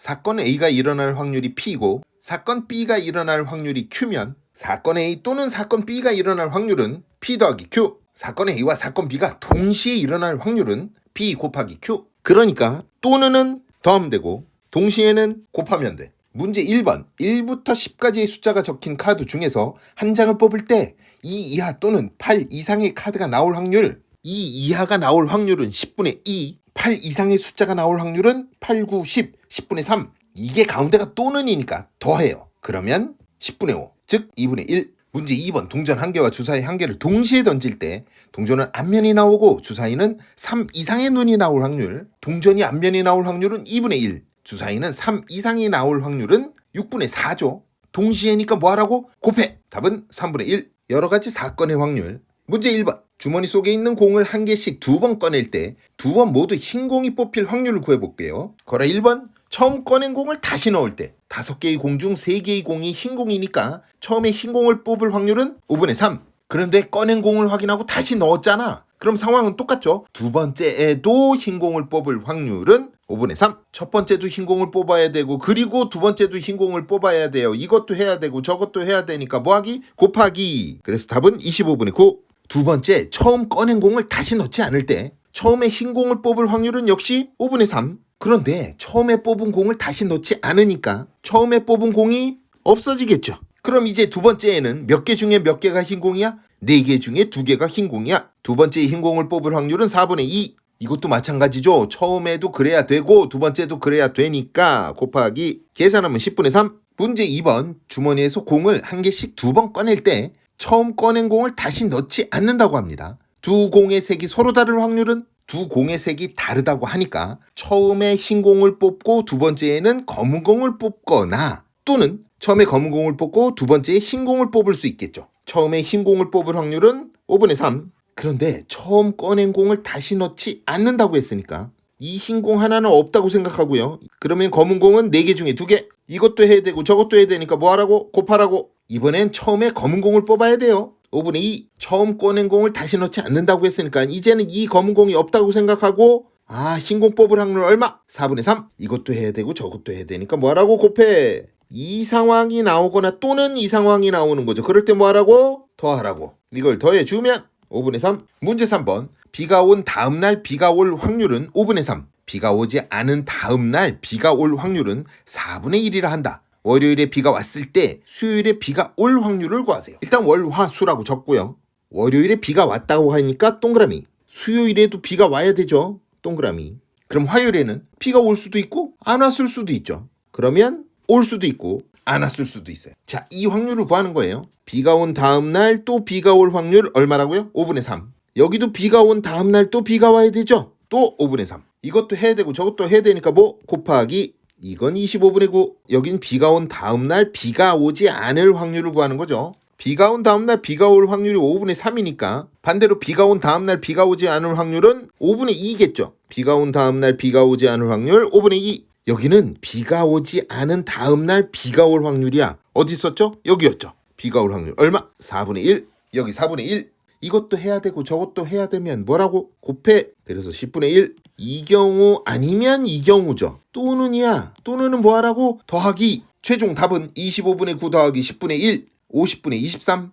사건 A가 일어날 확률이 P이고 사건 B가 일어날 확률이 Q면 사건 A 또는 사건 B가 일어날 확률은 P 더하기 Q. 사건 A와 사건 B가 동시에 일어날 확률은 P 곱하기 Q. 그러니까 또는은 더하면 되고 동시에는 곱하면 돼. 문제 1번 1부터 10까지의 숫자가 적힌 카드 중에서 한 장을 뽑을 때 2 이하 또는 8 이상의 카드가 나올 확률 2 이하가 나올 확률은 10분의 2 8 이상의 숫자가 나올 확률은 8, 9, 10, 10분의 3 이게 가운데가 또는이니까 더해요. 그러면 10분의 5 즉 2분의 1. 문제 2번 동전 1개와 주사위 1개를 동시에 던질 때 동전은 앞면이 나오고 주사위는 3 이상의 눈이 나올 확률 동전이 앞면이 나올 확률은 2분의 1 주사위는 3 이상이 나올 확률은 6분의 4죠. 동시에니까 뭐하라고? 곱해. 답은 3분의 1. 여러가지 사건의 확률. 문제 1번 주머니 속에 있는 공을 한 개씩 2번 꺼낼 때 2번 모두 흰 공이 뽑힐 확률을 구해볼게요. 거라 1번 처음 꺼낸 공을 다시 넣을 때 5개의 공 중 3개의 공이 흰 공이니까 처음에 흰 공을 뽑을 확률은 5분의 3. 그런데 꺼낸 공을 확인하고 다시 넣었잖아. 그럼 상황은 똑같죠. 두 번째에도 흰 공을 뽑을 확률은 5분의 3. 첫 번째도 흰 공을 뽑아야 되고 그리고 두 번째도 흰 공을 뽑아야 돼요. 이것도 해야 되고 저것도 해야 되니까 뭐하기? 곱하기. 그래서 답은 25분의 9. 두 번째 처음 꺼낸 공을 다시 넣지 않을 때 처음에 흰 공을 뽑을 확률은 역시 5분의 3. 그런데 처음에 뽑은 공을 다시 넣지 않으니까 처음에 뽑은 공이 없어지겠죠. 그럼 이제 두 번째에는 몇 개 중에 몇 개가 흰 공이야? 4개 중에 2개가 흰 공이야. 두 번째 흰 공을 뽑을 확률은 4분의 2. 이것도 마찬가지죠. 처음에도 그래야 되고 두 번째도 그래야 되니까 곱하기. 계산하면 10분의 3. 문제 2번 주머니에서 공을 한 개씩 2번 꺼낼 때 처음 꺼낸 공을 다시 넣지 않는다고 합니다. 두 공의 색이 서로 다를 확률은 두 공의 색이 다르다고 하니까 처음에 흰 공을 뽑고 두 번째에는 검은 공을 뽑거나 또는 처음에 검은 공을 뽑고 두 번째에 흰 공을 뽑을 수 있겠죠. 처음에 흰 공을 뽑을 확률은 5분의 3. 그런데 처음 꺼낸 공을 다시 넣지 않는다고 했으니까 이 흰 공 하나는 없다고 생각하고요. 그러면 검은 공은 4개 중에 2개. 이것도 해야 되고 저것도 해야 되니까 뭐하라고? 곱하라고. 이번엔 처음에 검은 공을 뽑아야 돼요. 5분의 2. 처음 꺼낸 공을 다시 넣지 않는다고 했으니까 이제는 이 검은 공이 없다고 생각하고 흰 공 뽑을 확률 얼마? 4분의 3. 이것도 해야 되고 저것도 해야 되니까 뭐하라고? 곱해. 이 상황이 나오거나 또는 이 상황이 나오는 거죠. 그럴 때 뭐하라고? 더하라고. 이걸 더해주면 5분의 3. 문제 3번 비가 온 다음날 비가 올 확률은 5분의 3. 비가 오지 않은 다음날 비가 올 확률은 4분의 1이라 한다. 월요일에 비가 왔을 때 수요일에 비가 올 확률을 구하세요. 일단 월, 화, 수라고 적고요. 월요일에 비가 왔다고 하니까 동그라미. 수요일에도 비가 와야 되죠. 동그라미. 그럼 화요일에는 비가 올 수도 있고 안 왔을 수도 있죠. 그러면 올 수도 있고 안 왔을 수도 있어요. 자, 이 확률을 구하는 거예요. 비가 온 다음날 또 비가 올 확률 얼마라고요? 5분의 3. 여기도 비가 온 다음날 또 비가 와야 되죠. 또 5분의 3. 이것도 해야 되고 저것도 해야 되니까 뭐? 곱하기. 이건 25분의 9. 여긴 비가 온 다음날 비가 오지 않을 확률을 구하는 거죠. 비가 온 다음날 비가 올 확률이 5분의 3이니까 반대로 비가 온 다음날 비가 오지 않을 확률은 5분의 2겠죠. 비가 온 다음날 비가 오지 않을 확률 5분의 2. 여기는 비가 오지 않은 다음날 비가 올 확률이야. 어디 있었죠? 여기였죠. 비가 올 확률 얼마? 4분의 1. 여기 4분의 1. 이것도 해야 되고 저것도 해야 되면 뭐라고? 곱해. 그래서 10분의 1. 이 경우 아니면 이 경우죠. 또는이야. 또는은 뭐하라고? 더하기. 최종 답은 25분의 9 더하기 10분의 1. 50분의 23.